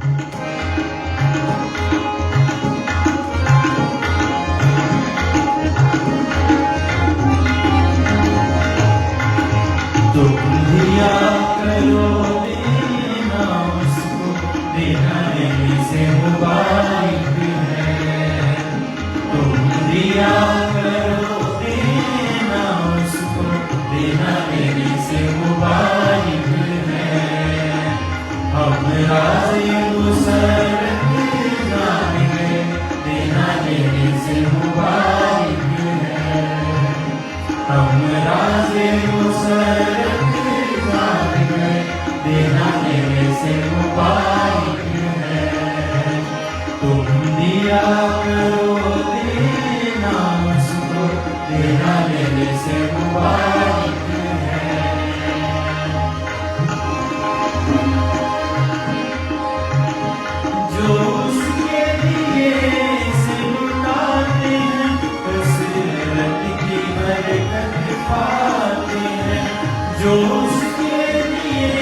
तुम दिया करो देना उसको, देना देने से मुबारक है। तुम दिया करो देना उसको, देना देने से मुबारक है। हम राज़ी मुसरत जाने, देना देने से मुबारक है। हम राज़ी मुसरत देना देने से मुबारक है। तुम दिया करो देना उसको, देना देने से मुबारक है। जो उसके लिए से लुटाते हैं, कसरत की बरकत पाते हैं। जो उसके लिए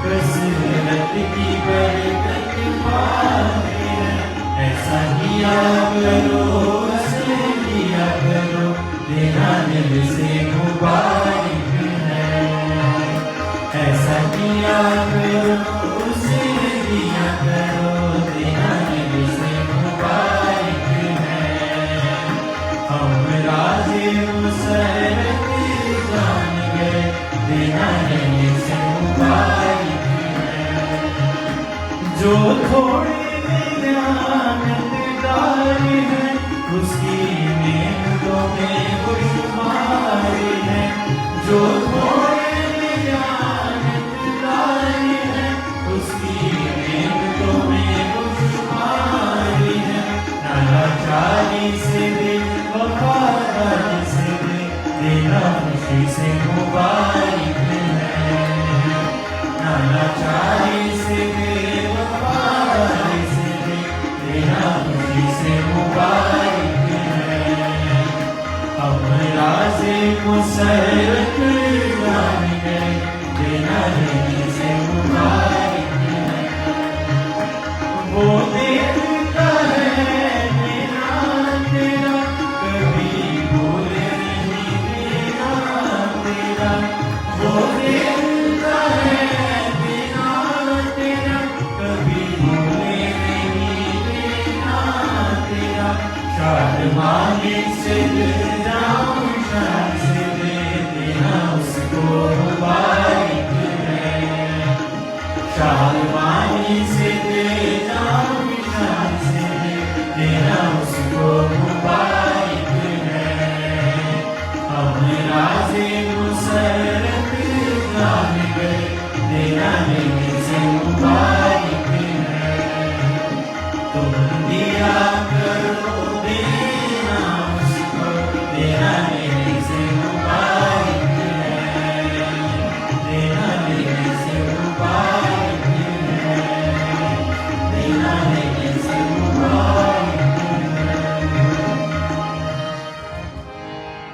कसरत की बरकत पाते हैं। ऐसा किया करो, ऐसे किया करो, देना दिल से मुबारक है। ऐसा किया करो, उसे दिया करो, देना दिल से मुबारक है। हम राज़ी मुसरत जान गए, देना दिल से मुबारक। जो थोड़े मेहनतदार है, उसकी मेहनतों में खुशहाल है। जो थोड़े मेहनतदार है, उसकी मेहनतों में खुशहाल है। नालाचारी से दे, वफादारी से दे, देना खुशी से मुबारक है। नालाचारी से दे, मुबारक है। हम राज़ी मुसरत जान गए, देना देने से मुबारक है। वो देखता है मेरा तेरा, कभी भूले नहीं मेरा तेरा। वो देखता है मेरा तेरा, कभी भूले नहीं मेरा तेरा। शारमाने से दे जाऊं, शान से दे देना उसको मुबारक है। शारमाने से दे जाऊं, शान से दे देना उसको मुबारक है। हम राज़ी मुसरत जान गए, देना देने से मुबारक है। तुम